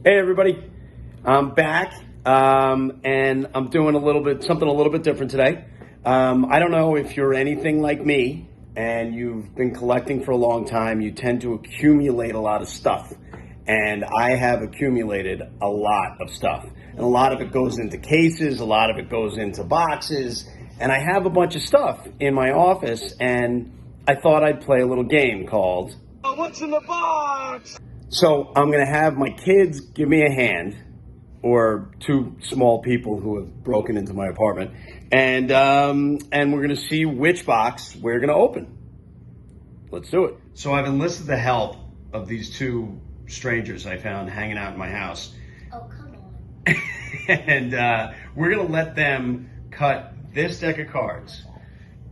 Hey everybody, I'm back, and I'm doing something a little bit different today. I don't know if you're anything like me and you've been collecting for a long time. You tend to accumulate a lot of stuff, and I have accumulated a lot of stuff, and a lot of it goes into cases, a lot of it goes into boxes, and I have a bunch of stuff in my office, and I thought I'd play a little game called What's in the box? So I'm going to have my kids give me a hand, or two small people who have broken into my apartment, and we're going to see which box we're going to open. Let's do it. So I've enlisted the help of these two strangers I found hanging out in my house. Oh, come on. And we're going to let them cut this deck of cards.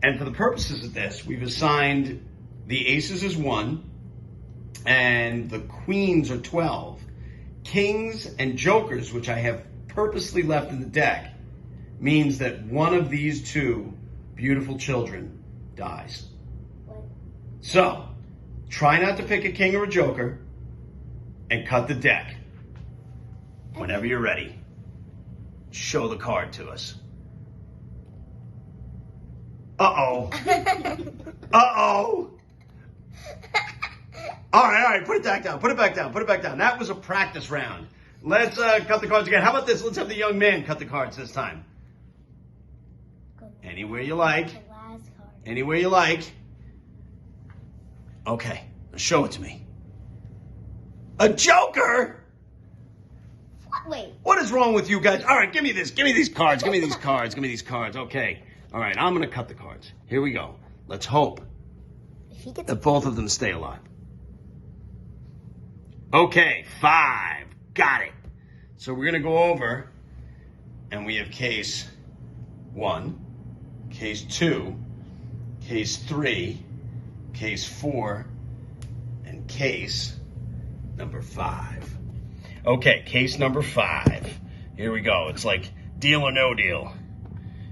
And for the purposes of this, we've assigned the aces as 1, and the queens are 12. Kings and jokers, which I have purposely left in the deck, means that one of these two beautiful children dies. What? So, try not to pick a king or a joker, and cut the deck. Whenever you're ready, show the card to us. Uh-oh. Uh-oh. All right, put it back down, put it back down. That was a practice round. Let's cut the cards again. How about this? Let's have the young man cut the cards this time. Anywhere you like. The last card. Anywhere you like. Okay, show it to me. A joker? Wait. What is wrong with you guys? All right, give me this. Give me these cards. Give me these cards. Okay. All right, I'm going to cut the cards. Here we go. Let's hope If he gets that both of them stay alive. Okay, 5. Got it. So we're going to go over, and we have case 1, case 2, case 3, case 4, and case number 5. Okay, case number 5. Here we go. It's like deal or no deal.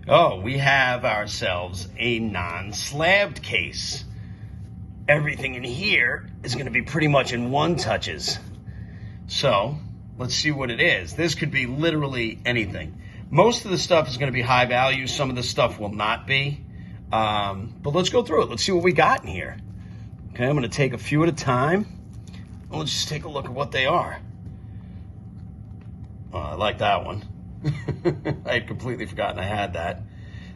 Oh, we have ourselves a non-slabbed case. Everything in here is going to be pretty much in 1 touches. So, let's see what it is. This could be literally anything. Most of the stuff is going to be high value. Some of the stuff will not be. But let's go through it. Let's see what we got in here. Okay, I'm going to take a few at a time. Let's just take a look at what they are. Oh, I like that one. I had completely forgotten I had that.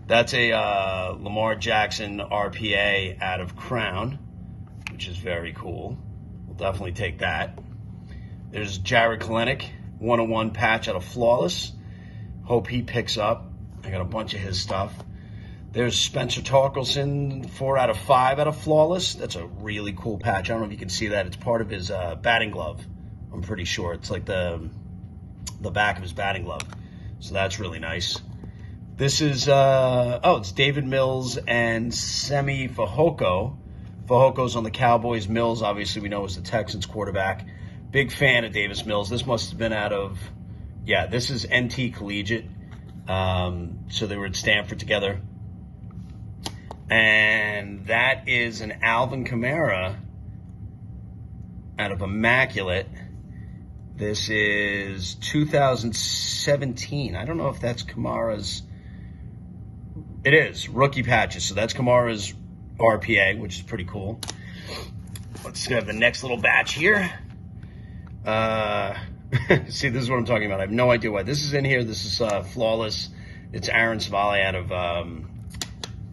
That's a Lamar Jackson RPA out of Crown, which is very cool. We'll definitely take that. There's Jared Kalenic, 101 patch out of Flawless. Hope he picks up. I got a bunch of his stuff. There's Spencer Torkelson, 4 out of 5 out of Flawless. That's a really cool patch. I don't know if you can see that. It's part of his batting glove. I'm pretty sure. It's like the back of his batting glove. So that's really nice. This is, it's David Mills and Semi Fehoko. Fehoko's on the Cowboys. Mills, obviously, we know is the Texans quarterback. Big fan of Davis Mills. This must have been out of, this is NT Collegiate. So they were at Stanford together. And that is an Alvin Kamara out of Immaculate. This is 2017. I don't know if that's Kamara's. It is rookie patches. So that's Kamara's RPA, which is pretty cool. Let's have the next little batch here. See, this is what I'm talking about. I have no idea why this is in here. This is Flawless. It's Aaron Savali out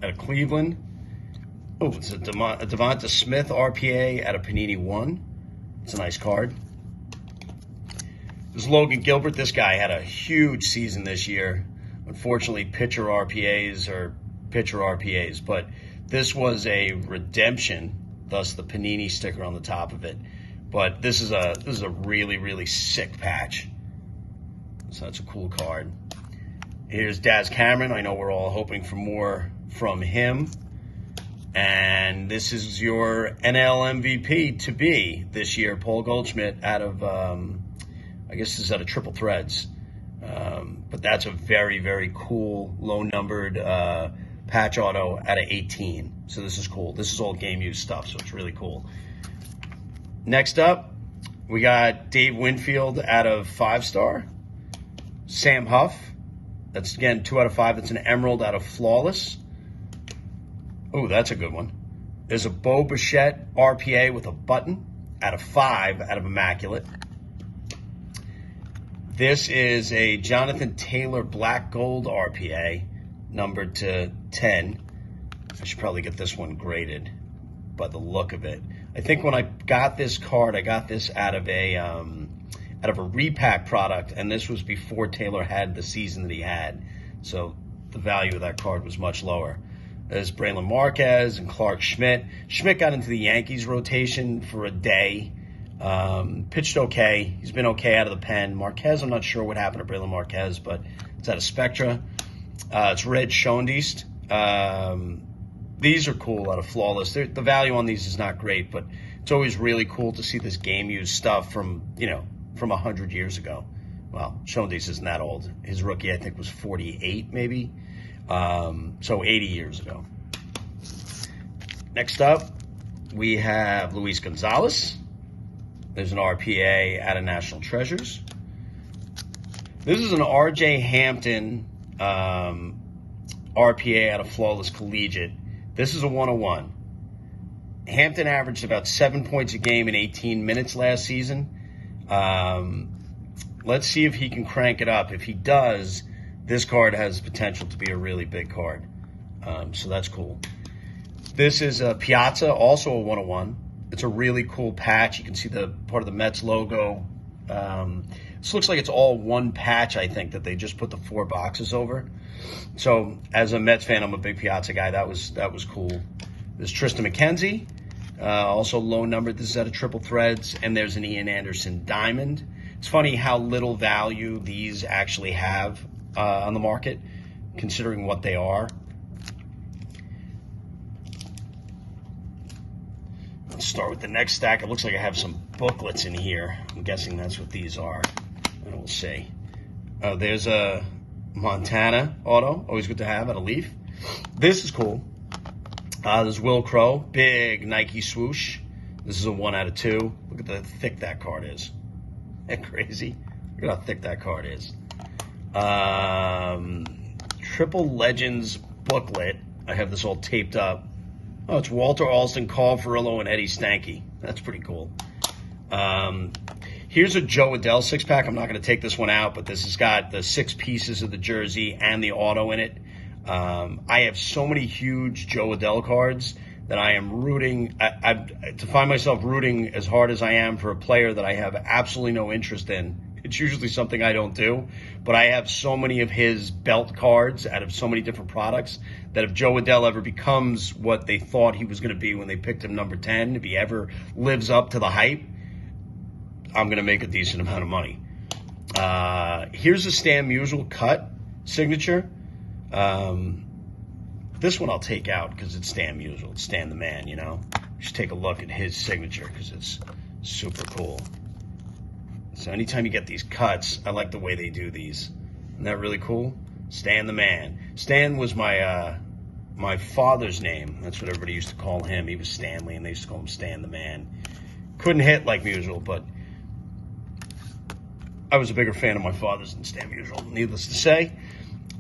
of Cleveland. Oh, it's a Devonta Smith RPA out of Panini 1. It's a nice card. There's Logan Gilbert. This guy had a huge season this year. Unfortunately, pitcher RPAs, but this was a redemption, thus the Panini sticker on the top of it. But this is a really, really sick patch. So that's a cool card. Here's Daz Cameron. I know we're all hoping for more from him. And this is your NL MVP to be this year, Paul Goldschmidt out of, I guess this is out of Triple Threads. But that's a very, very cool, low-numbered patch auto out of 18. So this is cool. This is all game use stuff, so it's really cool. Next up, We got Dave Winfield out of 5-star. Sam Huff. That's, again, 2 out of 5. That's an Emerald out of Flawless. Oh, that's a good one. There's a Bo Bichette RPA with a button out of 5 out of Immaculate. This is a Jonathan Taylor Black Gold RPA, numbered to 10. I should probably get this one graded by the look of it. I think when I got this card, I got this out of a repack product, and this was before Taylor had the season that he had. So the value of that card was much lower. There's Braylon Marquez and Clark Schmidt. Schmidt got into the Yankees rotation for a day. Pitched okay. He's been okay out of the pen. Marquez, I'm not sure what happened to Braylon Marquez, but it's out of Spectra. It's Red Schoendienst. These are cool out of Flawless. The value on these is not great, but it's always really cool to see this game-used stuff from 100 years ago. Well, Schoendienst isn't that old. His rookie, I think, was 48, maybe. So 80 years ago. Next up, we have Luis Gonzalez. There's an RPA out of National Treasures. This is an R.J. Hampton RPA out of Flawless Collegiate. This is a 101. Hampton averaged about 7 points a game in 18 minutes last season. Let's see if he can crank it up. If he does, this card has potential to be a really big card. So that's cool. This is a Piazza, also a 101. It's a really cool patch. You can see the part of the Mets logo. This looks like it's all one patch, I think, that they just put the 4 boxes over. So as a Mets fan, I'm a big Piazza guy. That was cool. There's Tristan McKenzie, also low numbered. This is out of Triple Threads. And there's an Ian Anderson Diamond. It's funny how little value these actually have on the market, considering what they are. Let's start with the next stack. It looks like I have some booklets in here. I'm guessing that's what these are. And we'll see. There's a Montana auto. Always good to have at a Leaf. This is cool. There's Will Crow. Big Nike swoosh. This is a 1 out of 2. Look at the thick that card is. Isn't that crazy? Look at how thick that card is. Triple Legends booklet. I have this all taped up. Oh, it's Walter Alston, Carl Furillo, and Eddie Stanky. That's pretty cool. Here's a Joe Adell 6-pack. I'm not going to take this one out, but this has got the 6 pieces of the jersey and the auto in it. I have so many huge Joe Adell cards that I am rooting. To find myself rooting as hard as I am for a player that I have absolutely no interest in. It's usually something I don't do, but I have so many of his belt cards out of so many different products that if Joe Adell ever becomes what they thought he was going to be when they picked him number 10, if he ever lives up to the hype, I'm going to make a decent amount of money. Here's a Stan Musial cut signature. This one I'll take out because it's Stan Musial. It's Stan the Man, you know. Just take a look at his signature because it's super cool. So anytime you get these cuts, I like the way they do these. Isn't that really cool? Stan the Man. Stan was my my father's name. That's what everybody used to call him. He was Stanley, and they used to call him Stan the Man. Couldn't hit like Musial, but I was a bigger fan of my father's than Stan Musial, needless to say.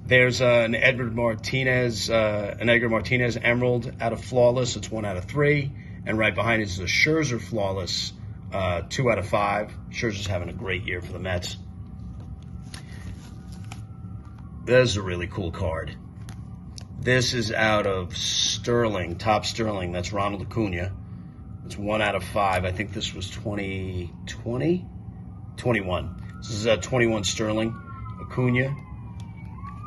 There's an Edgar Martinez Emerald out of Flawless. It's 1 out of 3. And right behind it is a Scherzer Flawless, 2 out of 5. Scherzer's having a great year for the Mets. This is a really cool card. This is out of Sterling, Top Sterling. That's Ronald Acuna. It's 1 out of 5. I think this was 2020? 21. This is a 21 Sterling Acuna.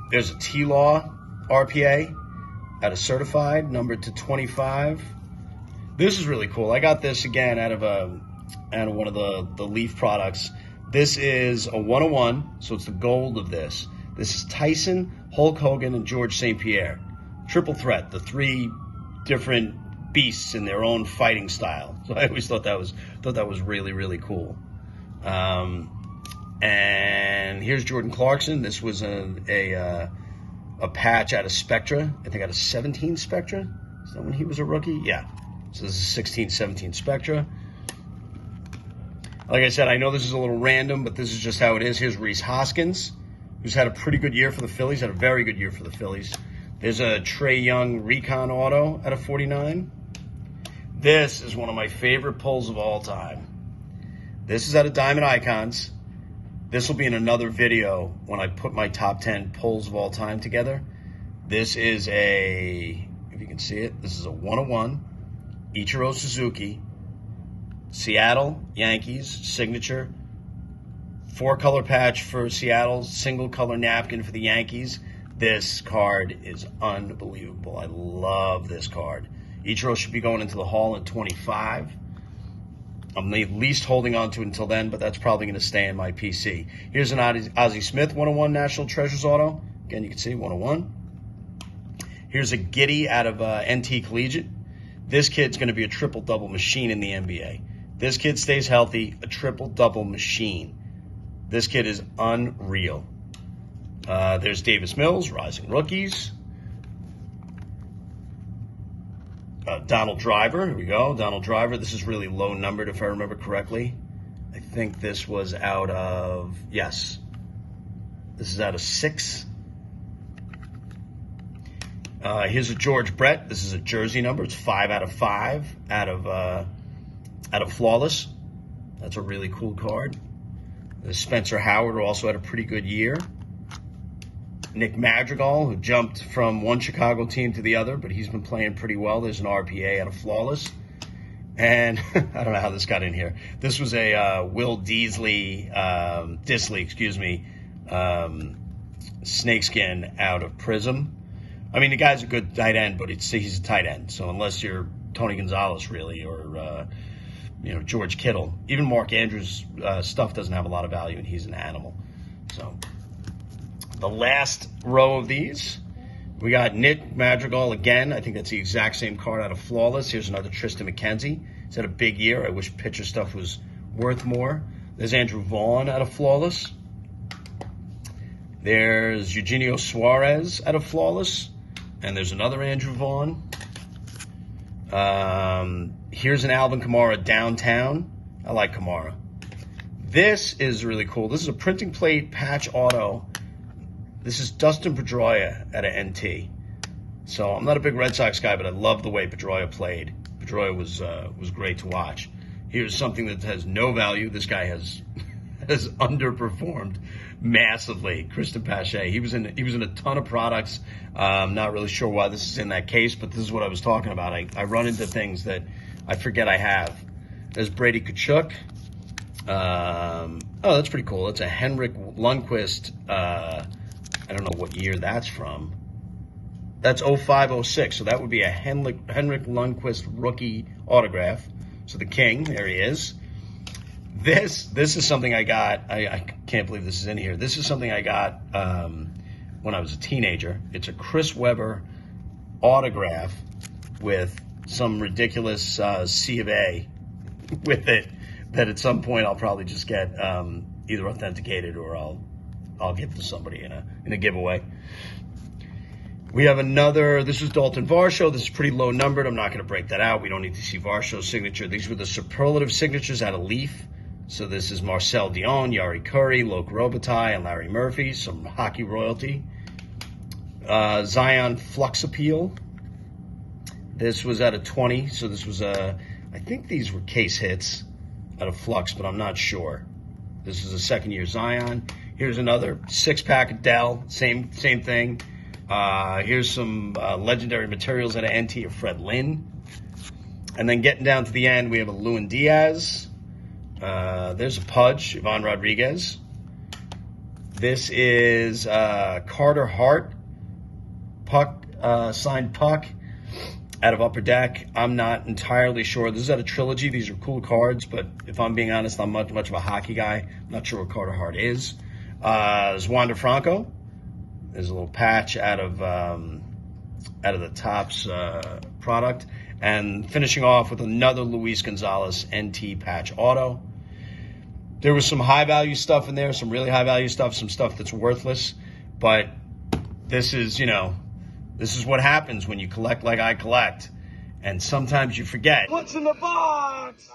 There's a T-Law RPA out of Certified, numbered to 25. This is really cool. I got this again out of one of the Leaf products. This is a 101, so it's the gold of this. This is Tyson, Hulk Hogan, and George St. Pierre. Triple threat, the 3 different beasts in their own fighting style. So I always thought that was really, really cool. And here's Jordan Clarkson. This was a patch out of Spectra. I think out of 17 Spectra. Is that when he was a rookie? Yeah. So this is 16, 17 Spectra. Like I said, I know this is a little random, but this is just how it is. Here's Reese Hoskins, who's had a pretty good year for the Phillies, had a very good year for the Phillies. There's a Trae Young Recon Auto at a 49. This is one of my favorite pulls of all time. This is out of Diamond Icons. This will be in another video when I put my top 10 pulls of all time together. This is a, if you can see it, this is a 101 Ichiro Suzuki, Seattle Yankees signature, 4-color patch for Seattle, single color napkin for the Yankees. This card is unbelievable. I love this card. Ichiro should be going into the Hall in 25. I'm at least holding on to it until then, but that's probably going to stay in my PC. Here's an Ozzie Smith 101 National Treasures Auto. Again, you can see 101. Here's a Giddy out of NT Collegiate. This kid's going to be a triple-double machine in the NBA. This kid stays healthy, a triple-double machine. This kid is unreal. There's Davis Mills, Rising Rookies. Donald Driver, here we go. Donald Driver, this is really low numbered if I remember correctly. I think this was out of, yes. This is out of 6. Here's a George Brett. This is a jersey number. It's 5 out of 5 out of Flawless. That's a really cool card. There's Spencer Howard, who also had a pretty good year. Nick Madrigal, who jumped from one Chicago team to the other, but he's been playing pretty well. There's an RPA out of Flawless. And I don't know how this got in here. This was a Will Disley, snakeskin out of Prism. I mean, the guy's a good tight end, but he's a tight end. So unless you're Tony Gonzalez, really, or George Kittle, even Mark Andrews' stuff doesn't have a lot of value, and he's an animal. So the last row of these, we got Nick Madrigal again. I think that's the exact same card out of Flawless. Here's another Tristan McKenzie. He's had a big year. I wish pitcher stuff was worth more. There's Andrew Vaughn out of Flawless. There's Eugenio Suarez out of Flawless. And there's another Andrew Vaughn. Here's an Alvin Kamara Downtown. I like Kamara. This is really cool. This is a printing plate patch auto. This is Dustin Pedroia at a NT. So I'm not a big Red Sox guy, but I love the way Pedroia played. Pedroia was great to watch. Here's something that has no value. This guy has underperformed massively. Kristen Pache. He was in a ton of products. I'm not really sure why this is in that case, but this is what I was talking about. I run into things that I forget I have. There's Brady Kachuk. Oh, that's pretty cool. It's a Henrik Lundqvist. I don't know what year that's from. That's 05-06, so that would be a Henrik Lundqvist rookie autograph. So the King, there he is. This is something I got. I can't believe this is in here. This is something I got when I was a teenager. It's a Chris Webber autograph with some ridiculous C of A with it that at some point I'll probably just get either authenticated or I'll give to somebody in a giveaway. We have another, this is Dalton Varsho. This is pretty low numbered. I'm not going to break that out. We don't need to see Varsho's signature. These were the superlative signatures out of Leaf. So this is Marcel Dion, Yari Curry, Loke Robitaille, and Larry Murphy, some hockey royalty. Zion Flux Appeal. This was out of 20. So this was I think these were case hits out of Flux, but I'm not sure. This is a second-year Zion. Here's another 6-pack of Dell, same thing. Here's some legendary materials out of NT of Fred Lynn. And then getting down to the end, we have a Lewin Diaz. There's a Pudge, Ivan Rodriguez. This is Carter Hart, puck, signed puck out of Upper Deck. I'm not entirely sure. This is out of Trilogy. These are cool cards, but if I'm being honest, I'm much of a hockey guy. I'm not sure what Carter Hart is. There's Wander Franco. There's a little patch out of the Topps product. And finishing off with another Luis Gonzalez NT patch auto. There was some high-value stuff in there, some really high-value stuff, some stuff that's worthless. But this is, this is what happens when you collect like I collect. And sometimes you forget. What's in the box?